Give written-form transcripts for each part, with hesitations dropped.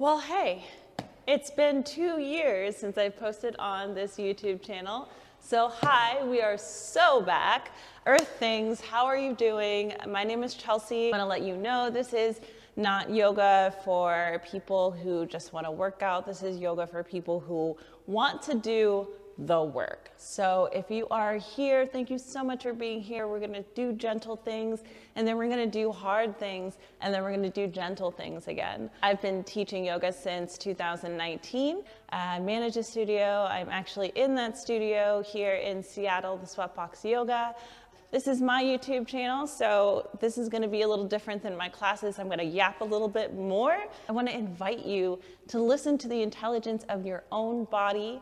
Well, hey, it's been 2 years since I posted on this YouTube channel. So hi, we are so back. Earth Things, how are you doing? My name is Chelsea. I want to let you know this is not yoga for people who just want to work out. This is yoga for people who want to do the work. So if you are here, thank you so much for being here. We're going to do gentle things, and then we're going to do hard things, and then we're going to do gentle things again. I've been teaching yoga since 2019. I manage a studio. I'm actually in that studio here in Seattle, the Sweatbox Yoga. This is my YouTube channel, so this is going to be a little different than my classes. I'm going to yap a little bit more. I want to invite you to listen to the intelligence of your own body.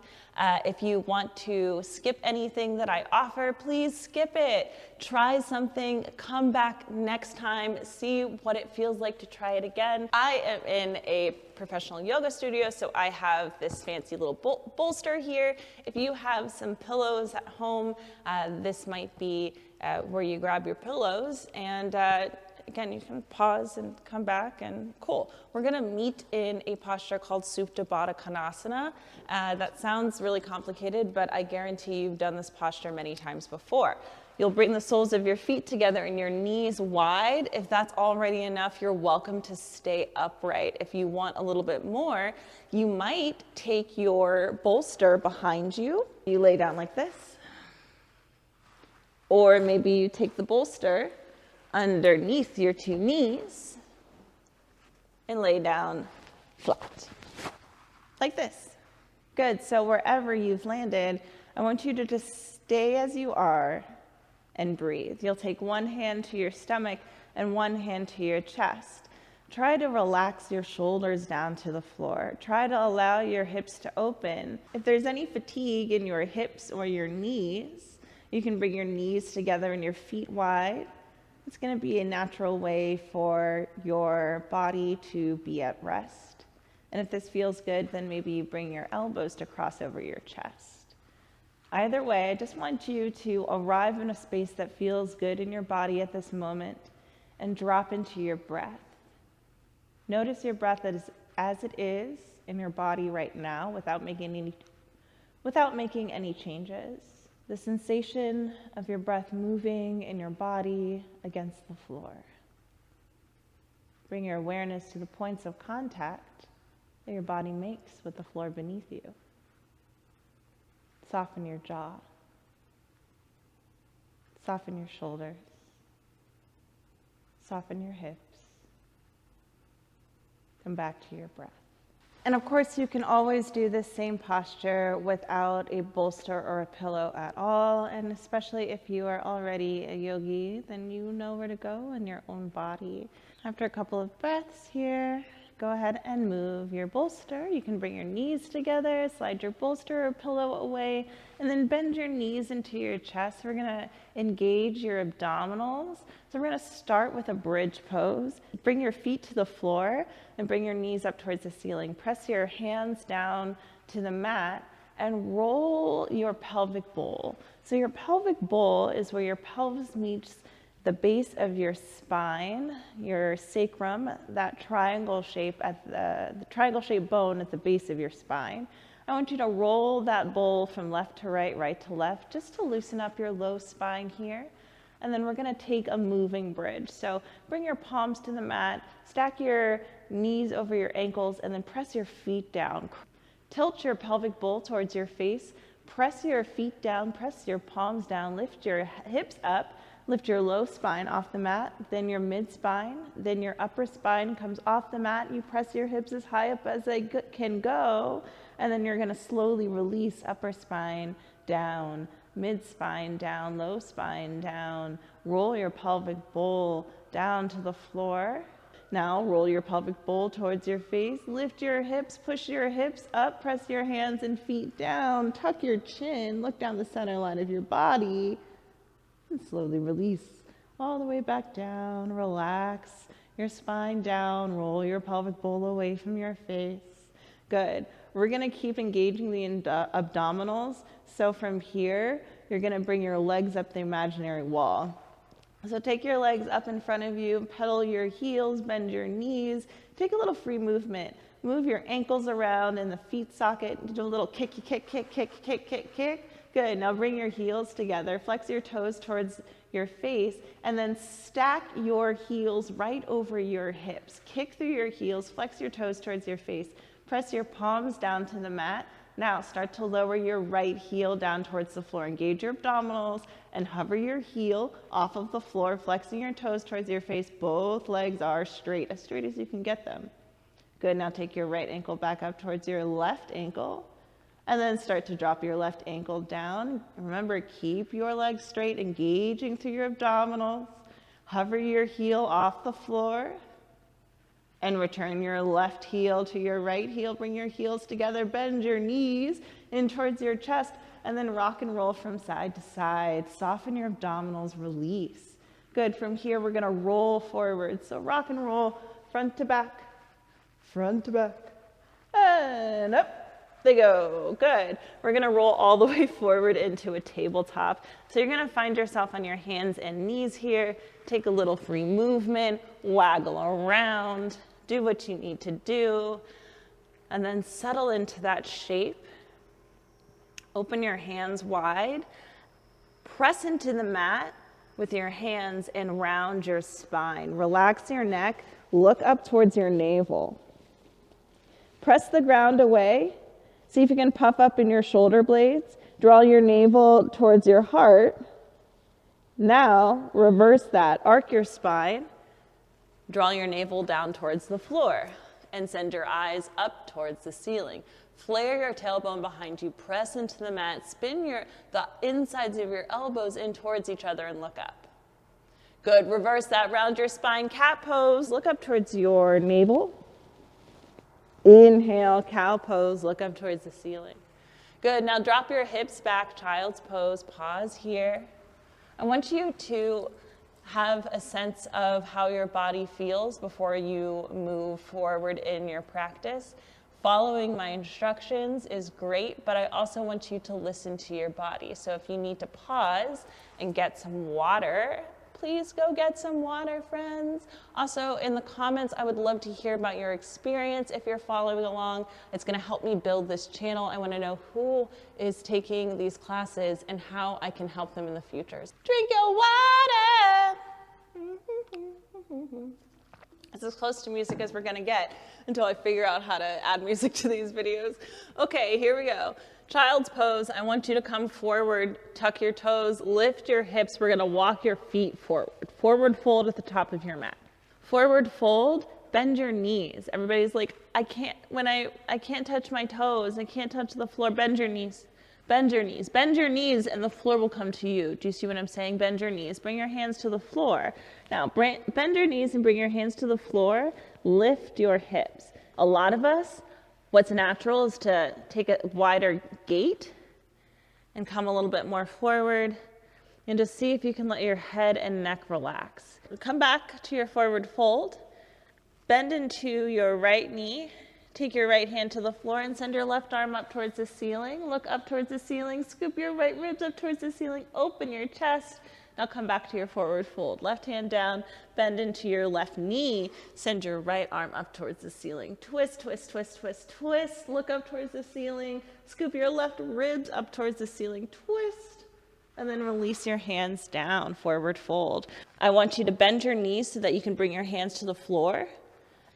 If you want to skip anything that I offer, please skip it. Try something, come back next time, see what it feels like to try it again. I am in a professional yoga studio, so I have this fancy little bolster here. If you have some pillows at home, this might be where you grab your pillows, and again, you can pause and come back, and cool. We're gonna meet in a posture called Supta Baddha Konasana. That sounds really complicated, but I guarantee you've done this posture many times before. You'll bring the soles of your feet together and your knees wide. If that's already enough, you're welcome to stay upright. If you want a little bit more, you might take your bolster behind you. You lay down like this. Or maybe you take the bolster underneath your two knees and lay down flat, like this. Good, so wherever you've landed, I want you to just stay as you are and breathe. You'll take one hand to your stomach and one hand to your chest. Try to relax your shoulders down to the floor. Try to allow your hips to open. If there's any fatigue in your hips or your knees, you can bring your knees together and your feet wide. It's going to be a natural way for your body to be at rest. And if this feels good, then maybe you bring your elbows to cross over your chest. Either way, I just want you to arrive in a space that feels good in your body at this moment and drop into your breath. Notice your breath as it is in your body right now without making any changes. The sensation of your breath moving in your body against the floor. Bring your awareness to the points of contact that your body makes with the floor beneath you. Soften your jaw. Soften your shoulders. Soften your hips. Come back to your breath. And of course, you can always do this same posture without a bolster or a pillow at all. And especially if you are already a yogi, then you know where to go in your own body. After a couple of breaths here, go ahead and move your bolster. You can bring your knees together, slide your bolster or pillow away, and then bend your knees into your chest. We're gonna engage your abdominals. So we're gonna start with a bridge pose. Bring your feet to the floor and bring your knees up towards the ceiling. Press your hands down to the mat and roll your pelvic bowl. So your pelvic bowl is where your pelvis meets the base of your spine, your sacrum, that triangle shape at the triangle shaped bone at the base of your spine. I want you to roll that bowl from left to right, right to left, just to loosen up your low spine here. And then we're gonna take a moving bridge. So bring your palms to the mat, stack your knees over your ankles, and then press your feet down. Tilt your pelvic bowl towards your face, press your feet down, press your palms down, lift your hips up, lift your low spine off the mat, then your mid spine, then your upper spine comes off the mat. You press your hips as high up as they can go, and then you're gonna slowly release upper spine down, mid spine down, low spine down. Roll your pelvic bowl down to the floor. Now roll your pelvic bowl towards your face, lift your hips, push your hips up, press your hands and feet down, tuck your chin, look down the center line of your body, and slowly release all the way back down. Relax your spine down, roll your pelvic bowl away from your face. Good. We're gonna keep engaging the abdominals. So from here, you're gonna bring your legs up the imaginary wall. So take your legs up in front of you, pedal your heels, bend your knees, take a little free movement. Move your ankles around in the feet socket. Do a little kicky, kick, kick, kick, kick, kick, kick. Good. Now bring your heels together. Flex your toes towards your face, and then stack your heels right over your hips. Kick through your heels, flex your toes towards your face. Press your palms down to the mat. Now start to lower your right heel down towards the floor. Engage your abdominals and hover your heel off of the floor, flexing your toes towards your face. Both legs are straight as you can get them. Good. Now take your right ankle back up towards your left ankle. And then start to drop your left ankle down. Remember, keep your legs straight, engaging through your abdominals. Hover your heel off the floor. And return your left heel to your right heel. Bring your heels together. Bend your knees in towards your chest. And then rock and roll from side to side. Soften your abdominals, release. Good. From here, we're going to roll forward. So rock and roll, front to back, and up. They go. Good. We're going to roll all the way forward into a tabletop. So you're going to find yourself on your hands and knees here. Take a little free movement, waggle around, do what you need to do, and then settle into that shape. Open your hands wide. Press into the mat with your hands and round your spine. Relax your neck. Look up towards your navel. Press the ground away. See if you can puff up in your shoulder blades. Draw your navel towards your heart. Now, reverse that. Arc your spine. Draw your navel down towards the floor and send your eyes up towards the ceiling. Flare your tailbone behind you. Press into the mat. Spin the insides of your elbows in towards each other and look up. Good. Reverse that. Round your spine. Cat pose. Look up towards your navel. Inhale, cow pose, look up towards the ceiling. Good, now drop your hips back, child's pose, pause here. I want you to have a sense of how your body feels before you move forward in your practice. Following my instructions is great, but I also want you to listen to your body. So if you need to pause and get some water, please go get some water, friends. Also, in the comments, I would love to hear about your experience if you're following along. It's going to help me build this channel. I want to know who is taking these classes and how I can help them in the future. Drink your water. It's as close to music as we're going to get until I figure out how to add music to these videos. Okay, here we go. Child's pose, I want you to come forward, tuck your toes, lift your hips. We're gonna walk your feet forward. Forward fold at the top of your mat. Forward fold, bend your knees. Everybody's like, I can't touch my toes, I can't touch the floor. Bend your knees, bend your knees, bend your knees, and the floor will come to you. Do you see what I'm saying? Bend your knees, bring your hands to the floor. Now, bend your knees and bring your hands to the floor. Lift your hips. A lot of us, what's natural is to take a wider gait and come a little bit more forward and just see if you can let your head and neck relax. Come back to your forward fold. Bend into your right knee. Take your right hand to the floor and send your left arm up towards the ceiling. Look up towards the ceiling. Scoop your right ribs up towards the ceiling. Open your chest. Now come back to your forward fold. Left hand down, bend into your left knee. Send your right arm up towards the ceiling. Twist, twist, twist, twist, twist. Look up towards the ceiling. Scoop your left ribs up towards the ceiling. Twist. And then release your hands down, forward fold. I want you to bend your knees so that you can bring your hands to the floor.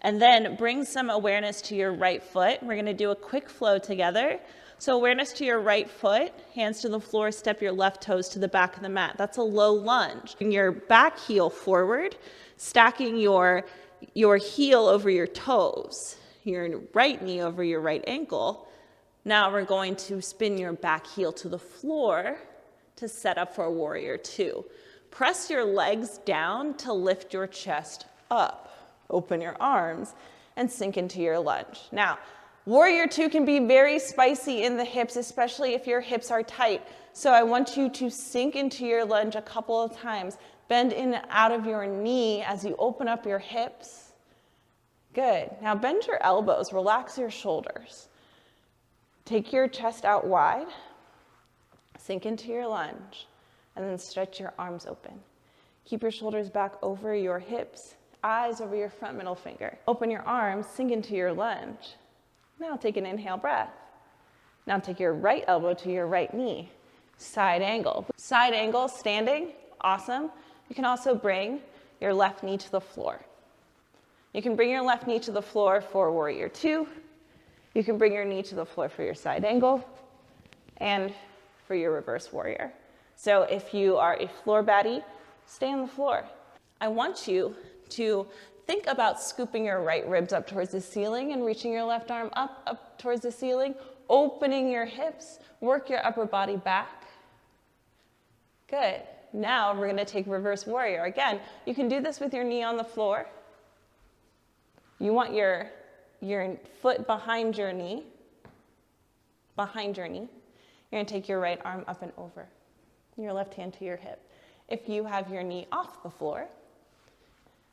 And then bring some awareness to your right foot. We're gonna do a quick flow together. So awareness to your right foot, hands to the floor, step your left toes to the back of the mat. That's a low lunge. Bring your back heel forward, stacking your heel over your toes, your right knee over your right ankle. Now we're going to spin your back heel to the floor to set up for a warrior two. Press your legs down to lift your chest up. Open your arms and sink into your lunge. Now, warrior two can be very spicy in the hips, especially if your hips are tight. So I want you to sink into your lunge a couple of times. Bend in and out of your knee as you open up your hips. Good. Now bend your elbows, relax your shoulders. Take your chest out wide, sink into your lunge, and then stretch your arms open. Keep your shoulders back over your hips eyes over your front middle finger. Open your arms, sink into your lunge. Now take an inhale breath. Now take your right elbow to your right knee. Side angle. Side angle, standing, awesome. You can also bring your left knee to the floor. You can bring your left knee to the floor for warrior two. You can bring your knee to the floor for your side angle and for your reverse warrior. So if you are a floor baddie, stay on the floor. I want you to think about scooping your right ribs up towards the ceiling and reaching your left arm up towards the ceiling, opening your hips, work your upper body back. Good. Now we're going to take reverse warrior. Again, you can do this with your knee on the floor. You want your foot behind your knee. Behind your knee. You're going to take your right arm up and over. Your left hand to your hip. If you have your knee off the floor,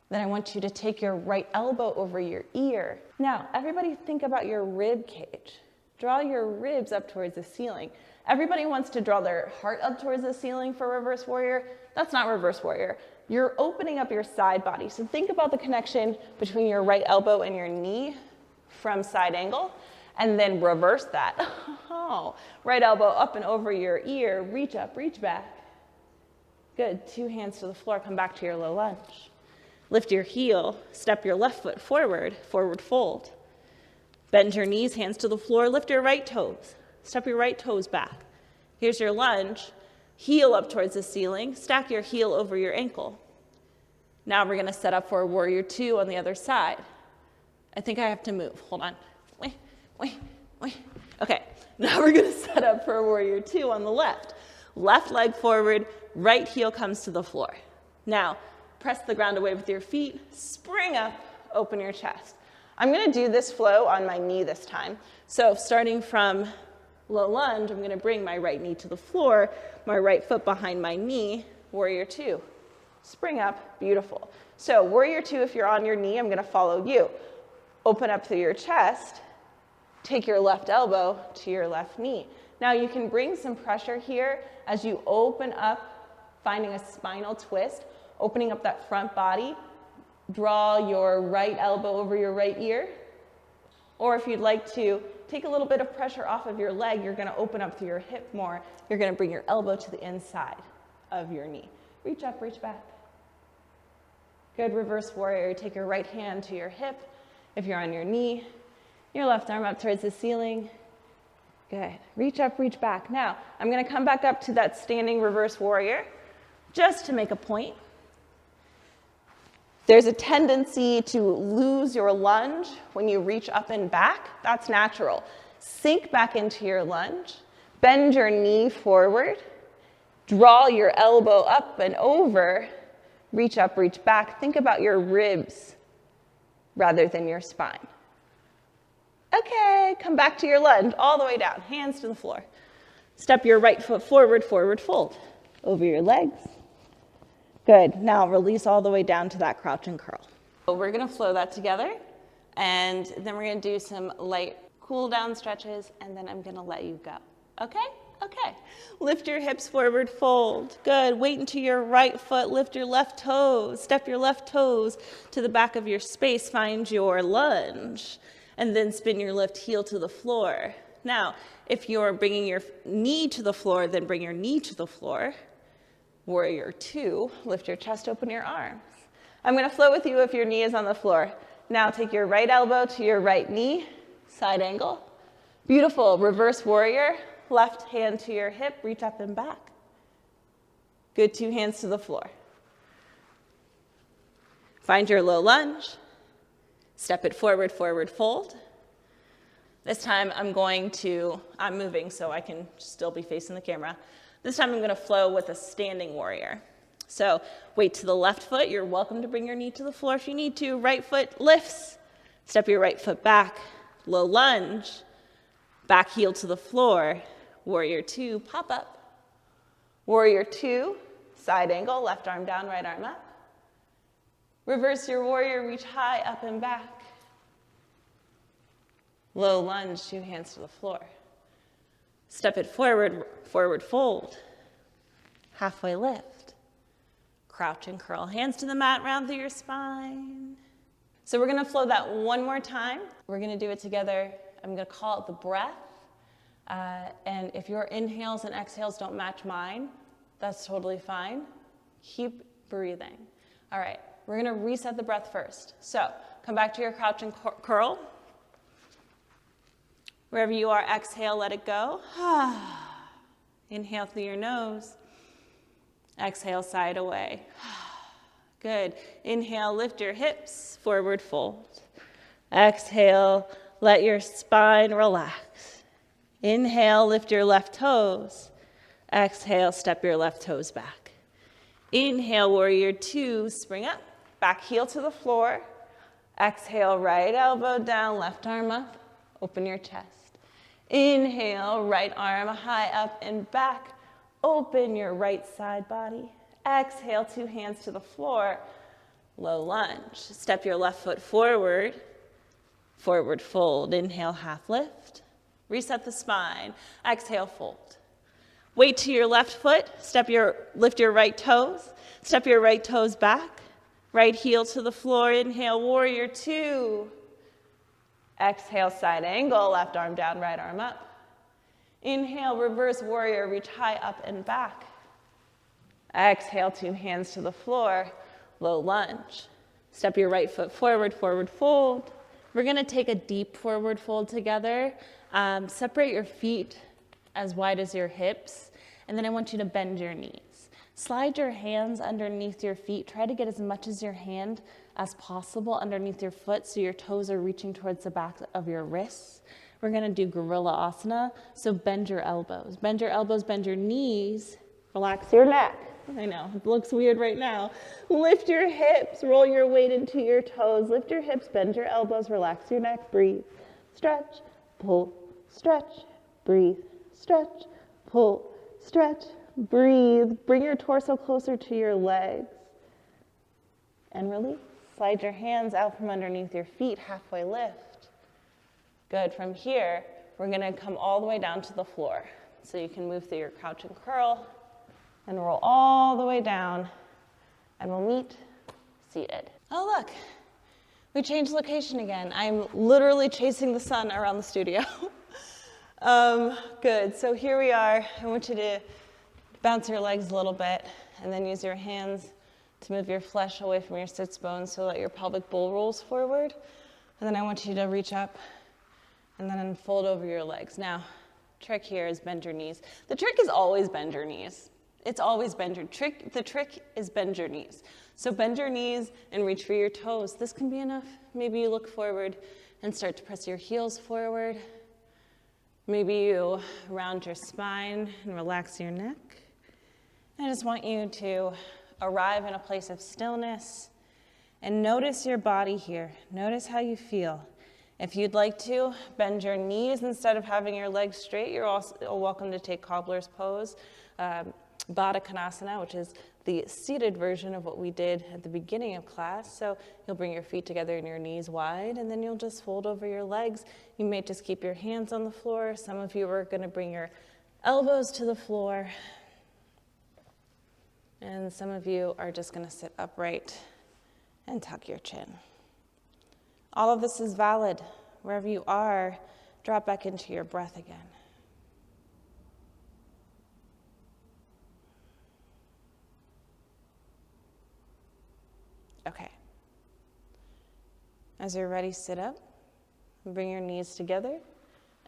then I want you to take your right elbow over your ear. Now, everybody think about your rib cage. Draw your ribs up towards the ceiling. Everybody wants to draw their heart up towards the ceiling for reverse warrior. That's not reverse warrior. You're opening up your side body. So think about the connection between your right elbow and your knee from side angle, and then reverse that. Oh, right elbow up and over your ear, reach up, reach back. Good, 2 hands to the floor, come back to your low lunge. Lift your heel, step your left foot forward, forward fold. Bend your knees, hands to the floor, lift your right toes. Step your right toes back. Here's your lunge. Heel up towards the ceiling. Stack your heel over your ankle. Now we're going to set up for a warrior two on the other side. I think I have to move. Hold on. Wait. Okay. Now we're going to set up for a warrior two on the left. Left leg forward, right heel comes to the floor. Now, press the ground away with your feet. Spring up, open your chest. I'm going to do this flow on my knee this time. So starting from low lunge, I'm going to bring my right knee to the floor, my right foot behind my knee, warrior two. Spring up, beautiful. So warrior two, if you're on your knee, I'm going to follow you. Open up through your chest, take your left elbow to your left knee. Now you can bring some pressure here as you open up, finding a spinal twist, opening up that front body. Draw your right elbow over your right ear. Or if you'd like to take a little bit of pressure off of your leg, you're going to open up through your hip more. You're going to bring your elbow to the inside of your knee. Reach up, reach back. Good, reverse warrior. Take your right hand to your hip. If you're on your knee, your left arm up towards the ceiling. Good. Reach up, reach back. Now, I'm going to come back up to that standing reverse warrior just to make a point. There's a tendency to lose your lunge when you reach up and back. That's natural. Sink back into your lunge. Bend your knee forward. Draw your elbow up and over. Reach up, reach back. Think about your ribs rather than your spine. Okay, come back to your lunge, all the way down, hands to the floor. Step your right foot forward, forward fold. Over your legs. Good, now release all the way down to that crouch and curl. So we're gonna flow that together, and then we're gonna do some light cool down stretches, and then I'm gonna let you go. Okay? Okay. Lift your hips forward, fold. Good, wait into your right foot, lift your left toes, step your left toes to the back of your space, find your lunge. And then spin your left heel to the floor. Now, if you're bringing your knee to the floor, then bring your knee to the floor. Warrior two, lift your chest, open your arms. I'm going to flow with you if your knee is on the floor. Now take your right elbow to your right knee, side angle. Beautiful, reverse warrior, left hand to your hip, reach up and back. Good, 2 hands to the floor. Find your low lunge. Step it forward, forward fold. This time I'm moving so I can still be facing the camera. This time I'm going to flow with a standing warrior. So weight to the left foot. You're welcome to bring your knee to the floor if you need to. Right foot lifts. Step your right foot back. Low lunge. Back heel to the floor. Warrior two, pop up. Warrior two, side angle, left arm down, right arm up. Reverse your warrior, reach high, up and back. Low lunge, 2 hands to the floor. Step it forward, forward fold. Halfway lift. crouch and curl. Hands to the mat, round through your spine. So we're gonna flow that one more time. We're gonna do it together. I'm gonna call it the breath. And if your inhales and exhales don't match mine, that's totally fine. Keep breathing. All right, we're gonna reset the breath first. So come back to your crouch and curl. Wherever you are, exhale, let it go. Inhale through your nose. Exhale, side away. Good. Inhale, lift your hips, forward fold. Exhale, let your spine relax. Inhale, lift your left toes. Exhale, step your left toes back. Inhale, warrior two, spring up. Back heel to the floor. Exhale, right elbow down, left arm up. Open your chest. Inhale, right arm high up and back. Open your right side body. Exhale, two hands to the floor. Low lunge. Step your left foot forward. Forward fold. Inhale, half lift. Reset the spine. Exhale, fold. Weight to your left foot. Lift your right toes. Step your right toes back. Right heel to the floor. Inhale, warrior two. Exhale, side angle. Left arm down, right arm up. Inhale, reverse warrior. Reach high up and back. Exhale, two hands to the floor. Low lunge. Step your right foot forward, forward fold. We're gonna take a deep forward fold together. Separate your feet as wide as your hips, and then I want you to bend your knees. Slide your hands underneath your feet. Try to get as much as your hand as possible underneath your foot so your toes are reaching towards the back of your wrists. We're gonna do gorilla asana, so bend your elbows. Bend your elbows, bend your knees, relax your neck. I know, it looks weird right now. Lift your hips, roll your weight into your toes. Lift your hips, bend your elbows, relax your neck, breathe. Stretch, pull, stretch, breathe. Stretch, pull, stretch, breathe. Bring your torso closer to your legs. And release. Slide your hands out from underneath your feet, halfway lift. Good, from here, we're gonna come all the way down to the floor. So you can move through your crouch and curl and roll all the way down, and we'll meet seated. Oh look, we changed location again. I'm literally chasing the sun around the studio. Good, so here we are. I want you to bounce your legs a little bit, and then use your hands to move your flesh away from your sits bones so that your pelvic bowl rolls forward. And then I want you to reach up and then unfold over your legs. Now, trick here is bend your knees. The trick is always bend your knees. It's always bend your trick. The trick is bend your knees. So bend your knees and reach for your toes. This can be enough. Maybe you look forward and start to press your heels forward. Maybe you round your spine and relax your neck. I just want you to arrive in a place of stillness and notice your body here. Notice how you feel. If you'd like to, bend your knees instead of having your legs straight. You're also welcome to take cobbler's pose, Baddha Konasana, which is the seated version of what we did at the beginning of class. So you'll bring your feet together and your knees wide, and then you'll just fold over your legs. You may just keep your hands on the floor. Some of you are going to bring your elbows to the floor. And some of you are just going to sit upright and tuck your chin. All of this is valid. Wherever you are, drop back into your breath again. Okay. As you're ready, sit up. Bring your knees together.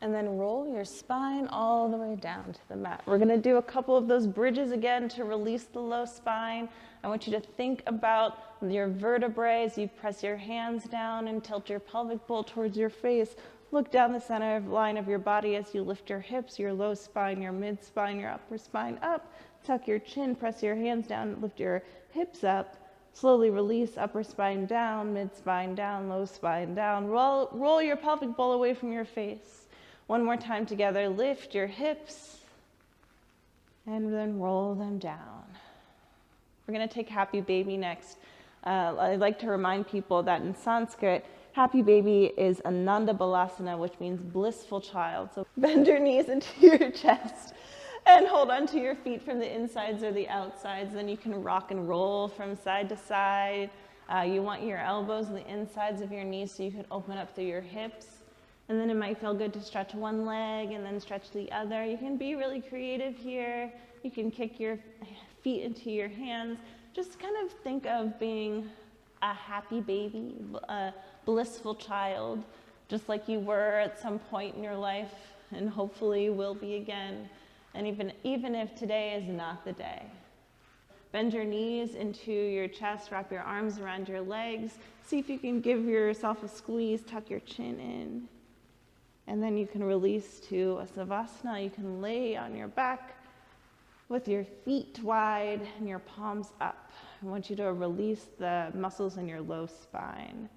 And then roll your spine all the way down to the mat. We're gonna do a couple of those bridges again to release the low spine. I want you to think about your vertebrae as you press your hands down and tilt your pelvic bowl towards your face. Look down the center line of your body as you lift your hips, your low spine, your mid spine, your upper spine up. Tuck your chin, press your hands down, lift your hips up. Slowly release, upper spine down, mid spine down, low spine down. Roll your pelvic bowl away from your face. One more time together, lift your hips and then roll them down. We're gonna take happy baby next. I'd like to remind people that in Sanskrit, happy baby is Ananda Balasana, which means blissful child. So bend your knees into your chest And hold on to your feet from the insides or the outsides. Then you can rock and roll from side to side. You want your elbows on the insides of your knees so you can open up through your hips. And then it might feel good to stretch one leg and then stretch the other. You can be really creative here. You can kick your feet into your hands. Just kind of think of being a happy baby, a blissful child, just like you were at some point in your life and hopefully will be again. And even if today is not the day. Bend your knees into your chest, wrap your arms around your legs. See if you can give yourself a squeeze, tuck your chin in. And then you can release to a savasana. You can lay on your back with your feet wide and your palms up. I want you to release the muscles in your low spine.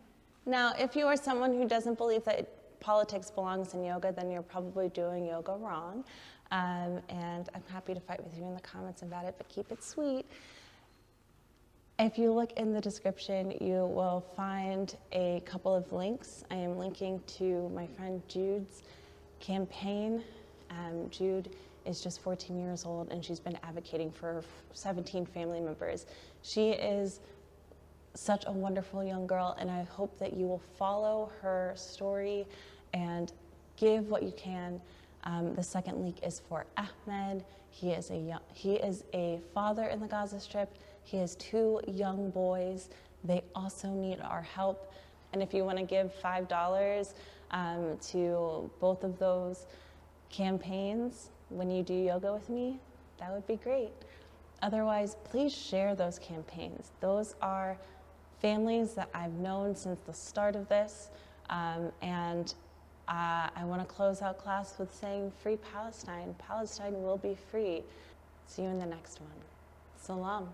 Now, if you are someone who doesn't believe that politics belongs in yoga, then you're probably doing yoga wrong. And I'm happy to fight with you in the comments about it, but keep it sweet. If you look in the description, you will find a couple of links. I am linking to my friend Jood's campaign. Jood is just 14 years old, and she's been advocating for 17 family members. She is such a wonderful young girl, and I hope that you will follow her story and give what you can. The second link is for Ahmed. He is a father in the Gaza Strip. He has 2 young boys. They also need our help. And if you want to give $5 to both of those campaigns when you do yoga with me, that would be great. Otherwise, please share those campaigns. Those are families that I've known since the start of this, and I want to close out class with saying, free Palestine. Palestine will be free. See you in the next one. Salam.